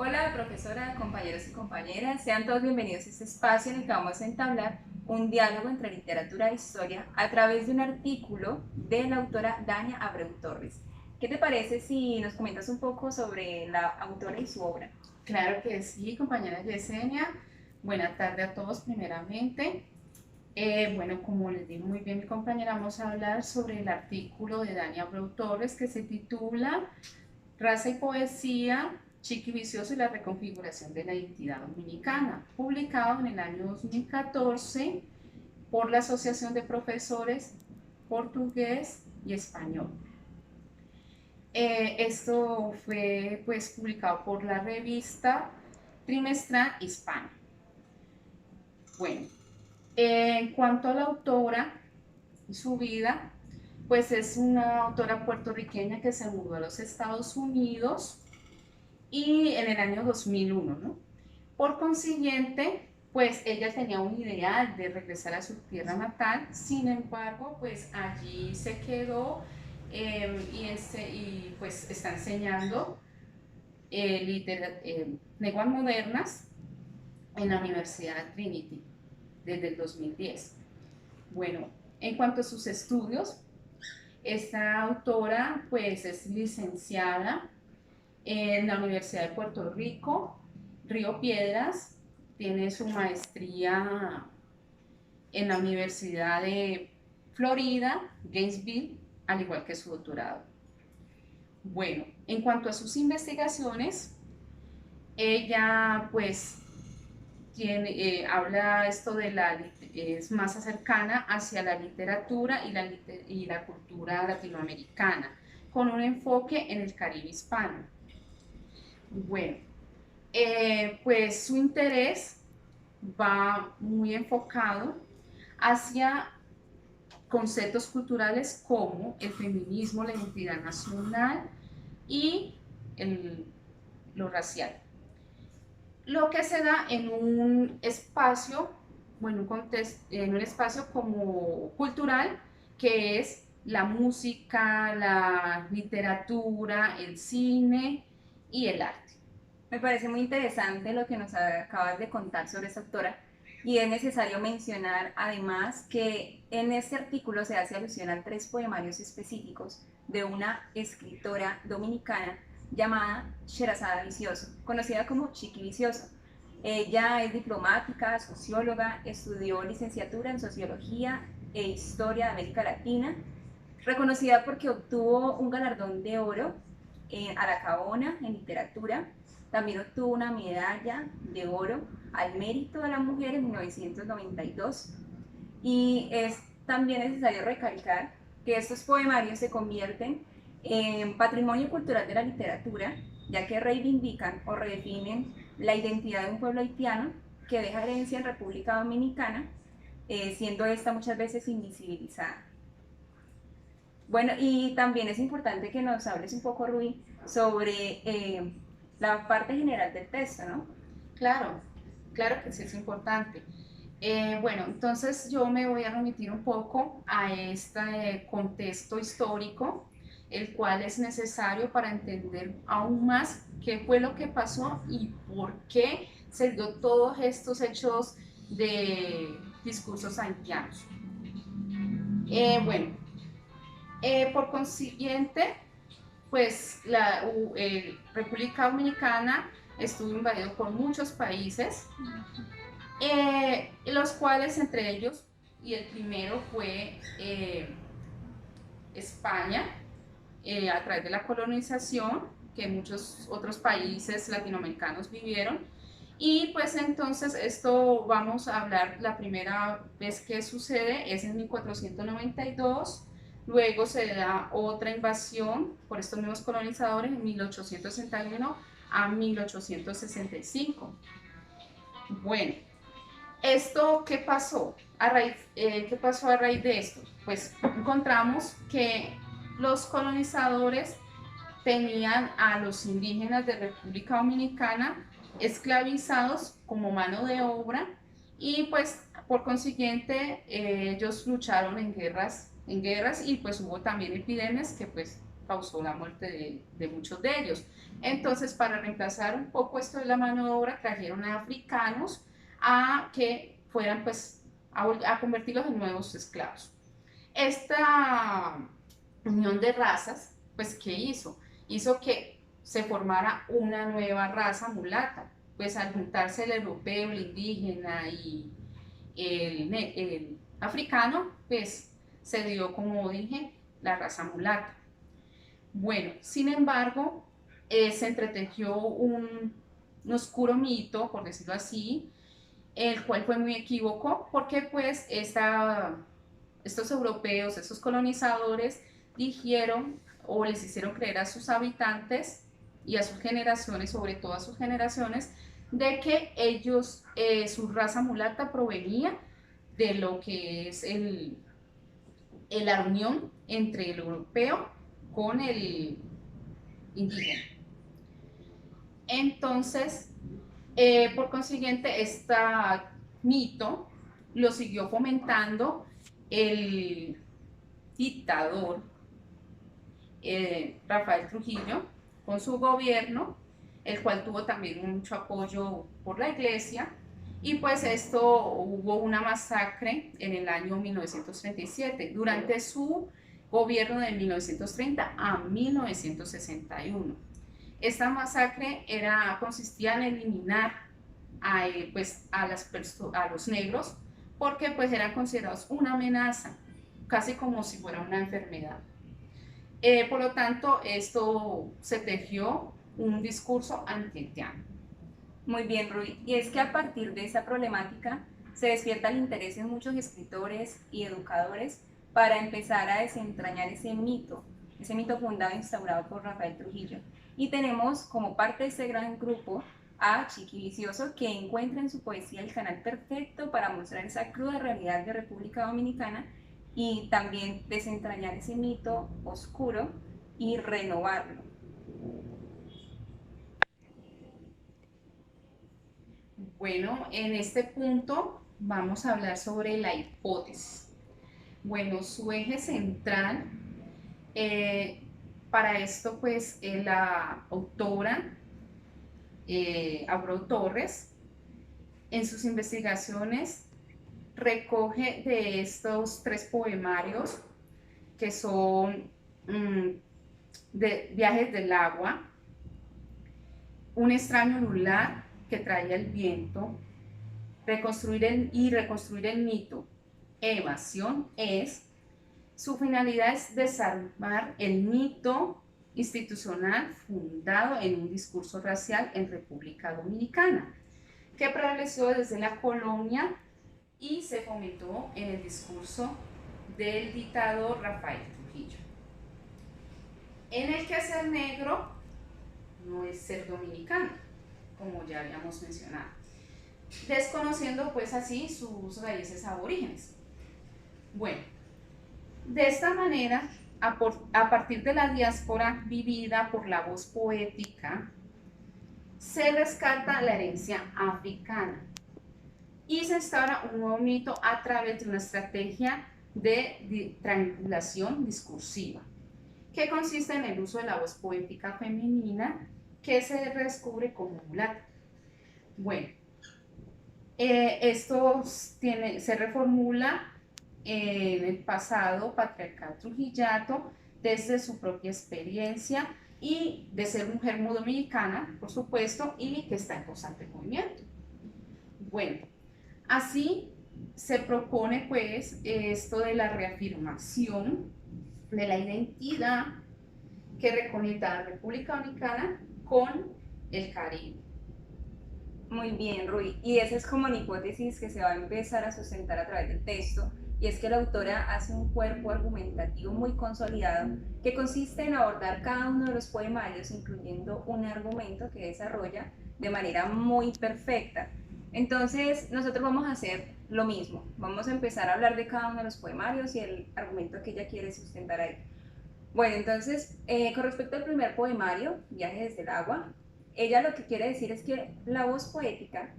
Hola, profesora, compañeros y compañeras. Sean todos bienvenidos a este espacio en el que vamos a entablar un diálogo entre literatura e historia a través de un artículo de la autora Dania Abreu Torres. ¿Qué te parece si nos comentas un poco sobre la autora y su obra? Claro que sí, compañera Yesenia. Buena tarde a todos primeramente. Bueno, como les dijo muy bien mi compañera, vamos a hablar sobre el artículo de Dania Abreu Torres que se titula Raza y Poesía, Chiqui Vicioso y la reconfiguración de la identidad dominicana, publicado en el año 2014 por la Asociación de Profesores Portugués y Español. Esto fue pues publicado por la revista Trimestral Hispana. Bueno, en cuanto a la autora y su vida, pues es una autora puertorriqueña que se mudó a los Estados Unidos y en el año 2001, ¿no? Por consiguiente, pues ella tenía un ideal de regresar a su tierra natal, sin embargo, pues allí se quedó y pues está enseñando lenguas modernas en la Universidad Trinity desde el 2010. Bueno, en cuanto a sus estudios, esta autora pues es licenciada en la Universidad de Puerto Rico, Río Piedras, tiene su maestría en la Universidad de Florida, Gainesville, al igual que su doctorado. Bueno, en cuanto a sus investigaciones, ella pues habla esto de es más cercana hacia la literatura y la cultura latinoamericana, con un enfoque en el Caribe hispano. Bueno, pues su interés va muy enfocado hacia conceptos culturales como el feminismo, la identidad nacional y el, lo racial. Lo que se da en un espacio, bueno, en un espacio como cultural, que es la música, la literatura, el cine y el arte. Me parece muy interesante lo que nos acabas de contar sobre esta autora y es necesario mencionar además que en este artículo se hace alusión a tres poemarios específicos de una escritora dominicana llamada Sherazada Vicioso, conocida como Chiqui Vicioso. Ella es diplomática, socióloga, estudió licenciatura en Sociología e Historia de América Latina, reconocida porque obtuvo un galardón de oro a la Cabona en literatura. También obtuvo una medalla de oro al mérito de la mujer en 1992. Y es también necesario recalcar que estos poemarios se convierten en patrimonio cultural de la literatura, ya que reivindican o redefinen la identidad de un pueblo haitiano que deja herencia en República Dominicana, siendo esta muchas veces invisibilizada. Bueno, y también es importante que nos hables un poco, Rui, sobre la parte general del texto, ¿no? Claro, claro que sí es importante. Bueno, entonces yo me voy a remitir un poco a este contexto histórico, el cual es necesario para entender aún más qué fue lo que pasó y por qué se dio todos estos hechos de discursos haitianos. Bueno, por consiguiente, pues la República Dominicana estuvo invadido por muchos países, los cuales entre ellos, y el primero fue España, a través de la colonización que muchos otros países latinoamericanos vivieron. Y pues entonces esto vamos a hablar, la primera vez que sucede es en 1492, luego se da otra invasión por estos mismos colonizadores en 1861 a 1865. Bueno, ¿esto qué pasó? ¿Qué pasó a raíz de esto? Pues encontramos que los colonizadores tenían a los indígenas de República Dominicana esclavizados como mano de obra y pues por consiguiente ellos lucharon en guerras y pues hubo también epidemias que pues causó la muerte de muchos de ellos. Entonces, para reemplazar un poco esto de la mano de obra, trajeron a africanos a que fueran pues a convertirlos en nuevos esclavos. Esta unión de razas, pues, ¿qué hizo? Hizo que se formara una nueva raza mulata, pues al juntarse el europeo, el indígena y el africano, pues se dio, como dije, la raza mulata. Bueno, sin embargo, se entretejió un oscuro mito, por decirlo así, el cual fue muy equívoco, porque pues estos europeos, estos colonizadores, dijeron o les hicieron creer a sus habitantes y a sus generaciones, sobre todo a sus generaciones, de que ellos, su raza mulata provenía de lo que es la unión entre el europeo con el indígena. Entonces, por consiguiente, este mito lo siguió fomentando el dictador Rafael Trujillo con su gobierno, el cual tuvo también mucho apoyo por la iglesia, y pues esto hubo una masacre en el año 1937, durante su gobierno de 1930 a 1961. Esta masacre consistía en eliminar pues, a los negros, porque pues eran considerados una amenaza, casi como si fuera una enfermedad. Por lo tanto, esto se tejió un discurso anti-haitiano. Muy bien, Rui. Y es que a partir de esa problemática se despierta el interés en muchos escritores y educadores para empezar a desentrañar ese mito fundado e instaurado por Rafael Trujillo. Y tenemos como parte de este gran grupo a Chiqui Vicioso, que encuentra en su poesía el canal perfecto para mostrar esa cruda realidad de República Dominicana y también desentrañar ese mito oscuro y renovarlo. Bueno, en este punto vamos a hablar sobre la hipótesis. Bueno, su eje central, para esto pues la autora Abreu Torres, en sus investigaciones recoge de estos 3 poemarios que son de Viajes del Agua, Un extraño lugar que traía el viento, reconstruir el mito, evasión es, su finalidad es desarmar el mito institucional fundado en un discurso racial en República Dominicana, que prevaleció desde la colonia y se fomentó en el discurso del dictador Rafael Trujillo. En el quehacer negro no es ser dominicano, como ya habíamos mencionado, desconociendo pues así sus raíces aborígenes. Bueno, de esta manera, a partir de la diáspora vivida por la voz poética, se rescata la herencia africana y se instaura un nuevo mito a través de una estrategia de triangulación discursiva, que consiste en el uso de la voz poética femenina que se redescubre como mulata. Bueno, esto se reformula en el pasado patriarcal trujillato desde su propia experiencia y de ser mujer muy dominicana, por supuesto, y que está en constante movimiento. Bueno, así se propone pues esto de la reafirmación de la identidad que reconecta a la República Dominicana con el Caribe. Muy bien, Rui. Y esa es como la hipótesis que se va a empezar a sustentar a través del texto, y es que la autora hace un cuerpo argumentativo muy consolidado que consiste en abordar cada uno de los poemarios, incluyendo un argumento que desarrolla de manera muy perfecta. Entonces, nosotros vamos a hacer lo mismo. Vamos a empezar a hablar de cada uno de los poemarios y el argumento que ella quiere sustentar ahí. Bueno, entonces, con respecto al primer poemario, Viaje desde el agua, ella lo que quiere decir es que la voz poética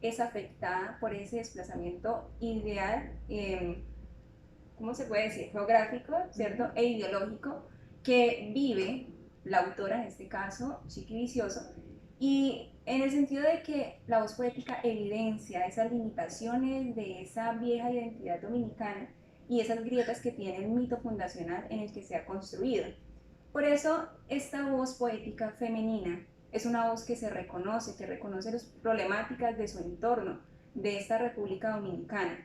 es afectada por ese desplazamiento ideal, ¿cómo se puede decir? Geográfico, ¿cierto? E ideológico que vive la autora, en este caso, Chiqui Vicioso, y en el sentido de que la voz poética evidencia esas limitaciones de esa vieja identidad dominicana y esas grietas que tiene el mito fundacional en el que se ha construido. Por eso, esta voz poética femenina es una voz que reconoce las problemáticas de su entorno, de esta República Dominicana.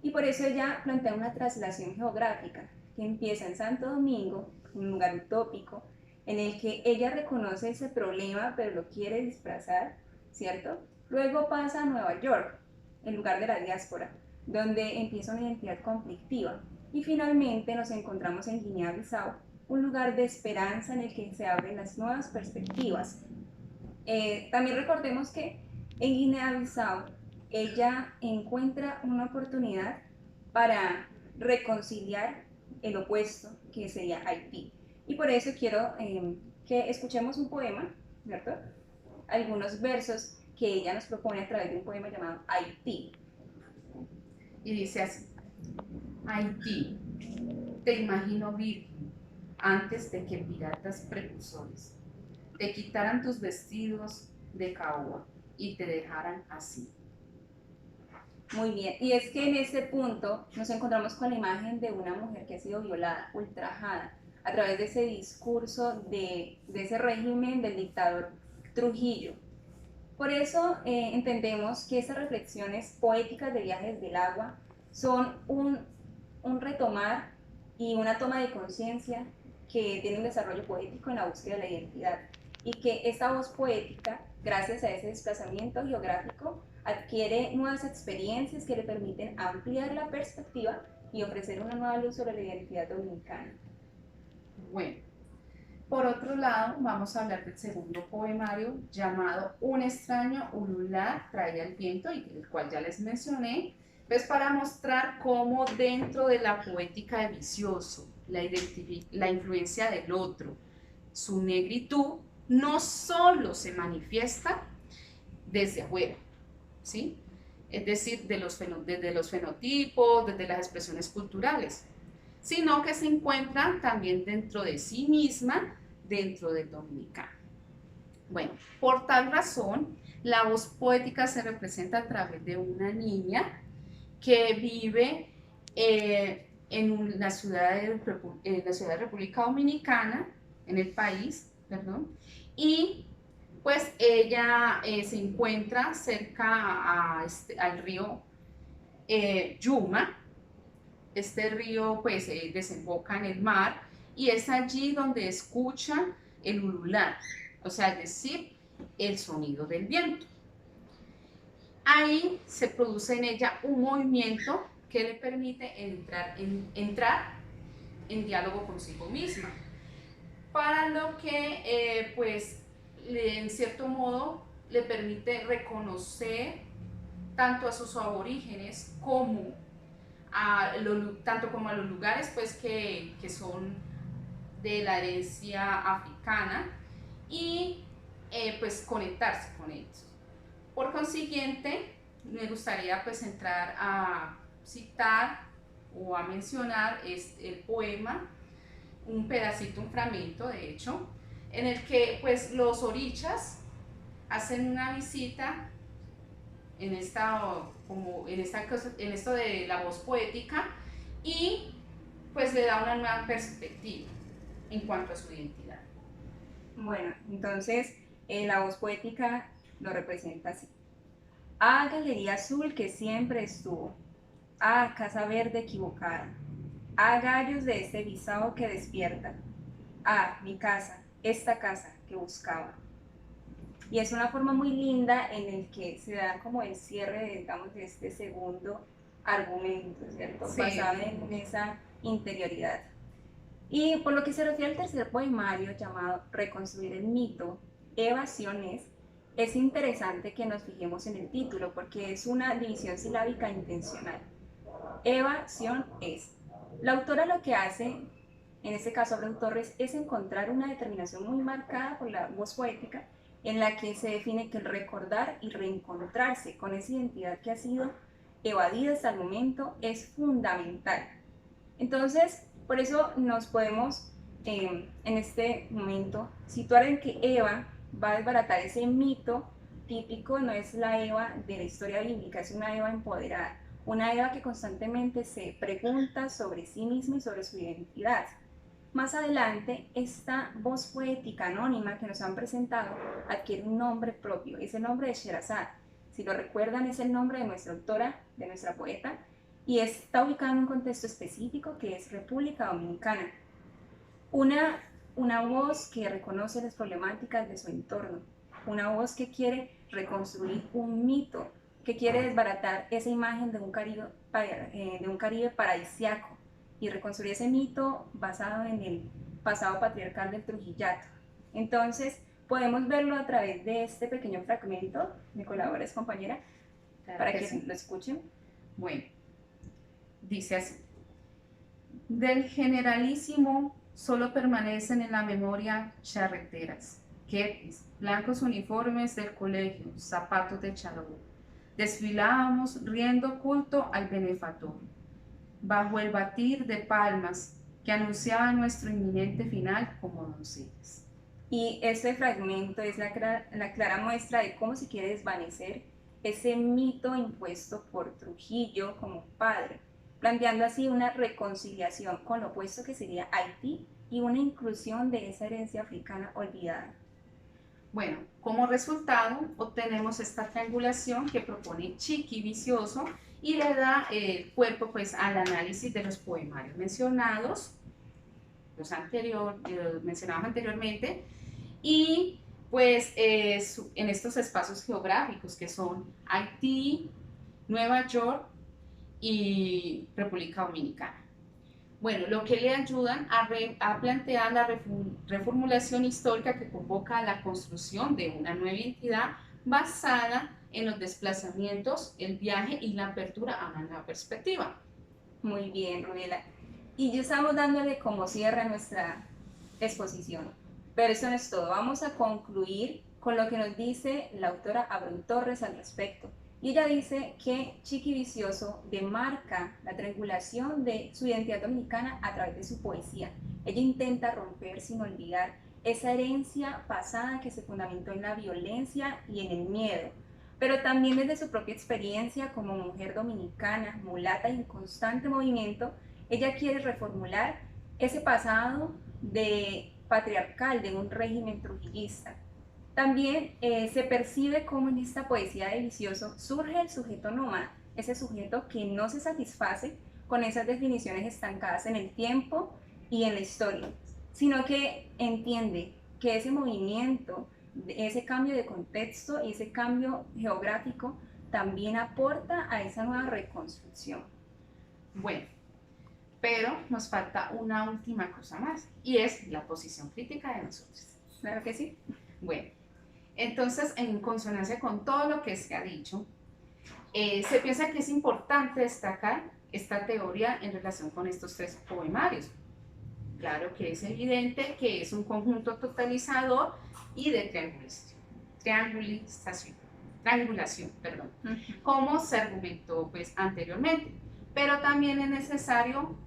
Y por eso ella plantea una traslación geográfica que empieza en Santo Domingo, un lugar utópico, en el que ella reconoce ese problema, pero lo quiere disfrazar, ¿cierto? Luego pasa a Nueva York, el lugar de la diáspora, donde empieza una identidad conflictiva. Y finalmente nos encontramos en Guinea-Bissau, un lugar de esperanza en el que se abren las nuevas perspectivas. También recordemos que en Guinea-Bissau ella encuentra una oportunidad para reconciliar el opuesto, que sería Haití. Y por eso quiero que escuchemos un poema, ¿cierto? Algunos versos que ella nos propone a través de un poema llamado Haití. Y dice así: Haití, te imagino virgen antes de que piratas precursores te quitaran tus vestidos de caoba y te dejaran así. Muy bien, y es que en este punto nos encontramos con la imagen de una mujer que ha sido violada, ultrajada, a través de ese discurso de ese régimen del dictador Trujillo. Por eso entendemos que estas reflexiones poéticas de Viajes del Agua son un retomar y una toma de conciencia que tiene un desarrollo poético en la búsqueda de la identidad, y que esta voz poética, gracias a ese desplazamiento geográfico, adquiere nuevas experiencias que le permiten ampliar la perspectiva y ofrecer una nueva luz sobre la identidad dominicana. Bueno, por otro lado, vamos a hablar del segundo poemario llamado Un extraño ulular trae al viento, y el cual ya les mencioné, pues para mostrar cómo dentro de la poética de Vicioso, la influencia del otro, su negritud, no solo se manifiesta desde afuera, ¿sí? Es decir, desde los fenotipos, desde las expresiones culturales, sino que se encuentra también dentro de sí misma, dentro del dominicano. Bueno, por tal razón, la voz poética se representa a través de una niña que vive en la ciudad de República Dominicana, en el país, perdón, y pues ella se encuentra cerca al río Yuma. Este río pues desemboca en el mar y es allí donde escucha el ulular, o sea, es decir, el sonido del viento. Ahí se produce en ella un movimiento que le permite entrar en diálogo consigo misma, para lo que pues en cierto modo le permite reconocer tanto a sus aborígenes como tanto como a los lugares pues que son de la herencia africana, y pues conectarse con ellos. Por consiguiente, me gustaría pues entrar a citar o a mencionar el poema, un pedacito, un fragmento de hecho, en el que pues los orichas hacen una visita en esto de la voz poética, y pues le da una nueva perspectiva en cuanto a su identidad. Bueno, entonces la voz poética lo representa así: Ah, galería azul que siempre estuvo, ah, casa verde equivocada, ah, gallos de este visado que despierta, ah, mi casa, esta casa que buscaba. Y es una forma muy linda en el que se da como el cierre, digamos, de este segundo argumento, ¿cierto? Sí. Basado en esa interioridad. Y por lo que se refiere al tercer poemario llamado Reconstruir el mito, Evasiones, es interesante que nos fijemos en el título porque es una división silábica intencional. Evasión es. La autora lo que hace, en este caso Abreu Torres, es encontrar una determinación muy marcada por la voz poética, en la que se define que el recordar y reencontrarse con esa identidad que ha sido evadida hasta el momento es fundamental. Entonces, por eso nos podemos en este momento situar en que Eva va a desbaratar ese mito típico. No es la Eva de la historia bíblica, es una Eva empoderada, una Eva que constantemente se pregunta sobre sí misma y sobre su identidad. Más adelante, esta voz poética anónima que nos han presentado adquiere un nombre propio, es el nombre de Sherazade. Si lo recuerdan, es el nombre de nuestra autora, de nuestra poeta, y está ubicada en un contexto específico que es República Dominicana. Una voz que reconoce las problemáticas de su entorno, una voz que quiere reconstruir un mito, que quiere desbaratar esa imagen de un Caribe paradisiaco y reconstruir ese mito basado en el pasado patriarcal del Trujillato. Entonces, podemos verlo a través de este pequeño fragmento. ¿Me colaboras, compañera? Claro Para que que sí. lo escuchen. Bueno, dice así: del generalísimo solo permanecen en la memoria charreteras, kepis, blancos uniformes del colegio, zapatos de charol. Desfilábamos riendo culto al benefactor, bajo el batir de palmas que anunciaba nuestro inminente final como doncellas. Y este fragmento es la clara muestra de cómo se quiere desvanecer ese mito impuesto por Trujillo como padre, planteando así una reconciliación con lo opuesto que sería Haití y una inclusión de esa herencia africana olvidada. Bueno, como resultado obtenemos esta triangulación que propone Chiqui Vicioso y le da cuerpo pues al análisis de los poemarios mencionados, los mencionados anteriormente, y pues en estos espacios geográficos que son Haití, Nueva York y República Dominicana. Bueno, lo que le ayudan a plantear la reformulación histórica que convoca a la construcción de una nueva identidad basada en los desplazamientos, el viaje y la apertura a una nueva perspectiva. Muy bien, Rubiela. Y ya estamos dándole como cierre a nuestra exposición. Pero eso no es todo. Vamos a concluir con lo que nos dice la autora Abreu Torres al respecto. Y ella dice que Chiqui Vicioso demarca la triangulación de su identidad dominicana a través de su poesía. Ella intenta romper sin olvidar esa herencia pasada que se fundamentó en la violencia y en el miedo, pero también desde su propia experiencia como mujer dominicana, mulata y en constante movimiento. Ella quiere reformular ese pasado de patriarcal de un régimen trujillista. También se percibe cómo en esta poesía de Vicioso surge el sujeto nómada, ese sujeto que no se satisface con esas definiciones estancadas en el tiempo y en la historia, sino que entiende que ese movimiento, ese cambio de contexto y ese cambio geográfico también aporta a esa nueva reconstrucción. Bueno, pero nos falta una última cosa más y es la posición crítica de nosotros. Claro que sí. Bueno, entonces en consonancia con todo lo que se ha dicho, se piensa que es importante destacar esta teoría en relación con estos tres poemarios. Claro que es evidente que es un conjunto totalizador y de triangulación, como se argumentó pues anteriormente. Pero también es necesario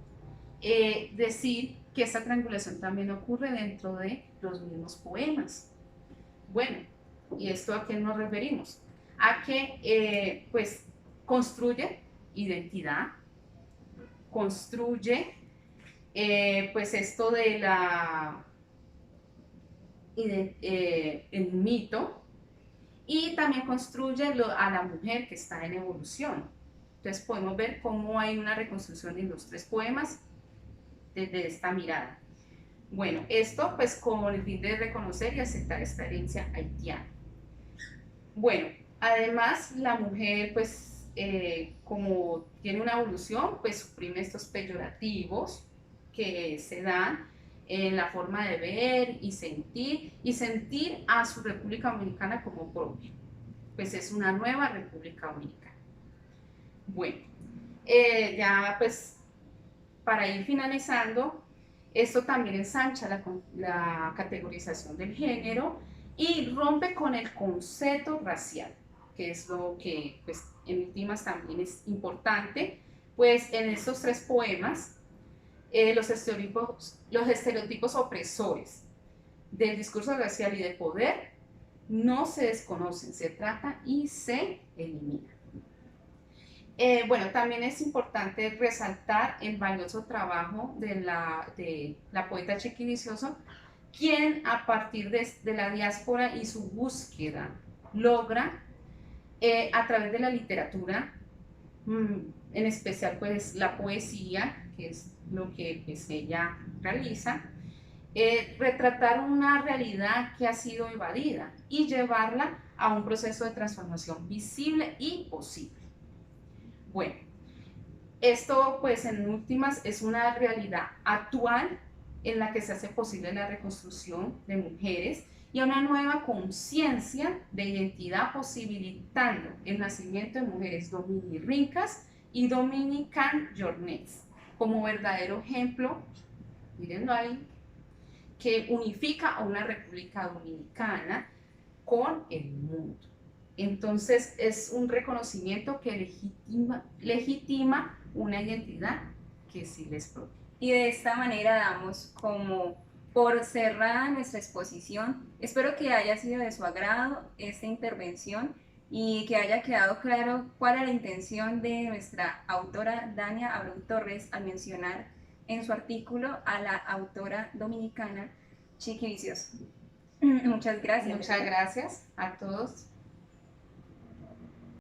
decir que esta triangulación también ocurre dentro de los mismos poemas. Bueno, ¿y esto a qué nos referimos? A que pues construye identidad, construye pues esto de el mito, y también construye a la mujer que está en evolución. Entonces podemos ver cómo hay una reconstrucción en los tres poemas desde esta mirada. Bueno, esto pues con el fin de reconocer y aceptar esta herencia haitiana. Bueno, además la mujer pues como tiene una evolución, pues suprime estos peyorativos que se dan en la forma de ver y sentir a su República Dominicana como propia. Pues es una nueva República Dominicana. Bueno, ya pues para ir finalizando, esto también ensancha la categorización del género y rompe con el concepto racial, que es lo que pues en últimas también es importante, pues en estos tres poemas los estereotipos opresores del discurso racial y de poder no se desconocen, se tratan y se eliminan. Bueno, también es importante resaltar el valioso trabajo de la poeta Chiqui Vicioso, quien a partir de la diáspora y su búsqueda logra, a través de la literatura, en especial pues la poesía, que es lo que pues, ella realiza, retratar una realidad que ha sido evadida y llevarla a un proceso de transformación visible y posible. Bueno, esto pues en últimas es una realidad actual en la que se hace posible la reconstrucción de mujeres y una nueva conciencia de identidad, posibilitando el nacimiento de mujeres dominirrincas y dominican-jornets como verdadero ejemplo, mírenlo ahí, que unifica a una República Dominicana con el mundo. Entonces es un reconocimiento que legitima una identidad que sí les propia. Y de esta manera damos como por cerrada nuestra exposición. Espero que haya sido de su agrado esta intervención y que haya quedado claro cuál era la intención de nuestra autora Dania Abreu Torres al mencionar en su artículo a la autora dominicana Chiqui Vicioso. Muchas gracias. Muchas gracias a todos.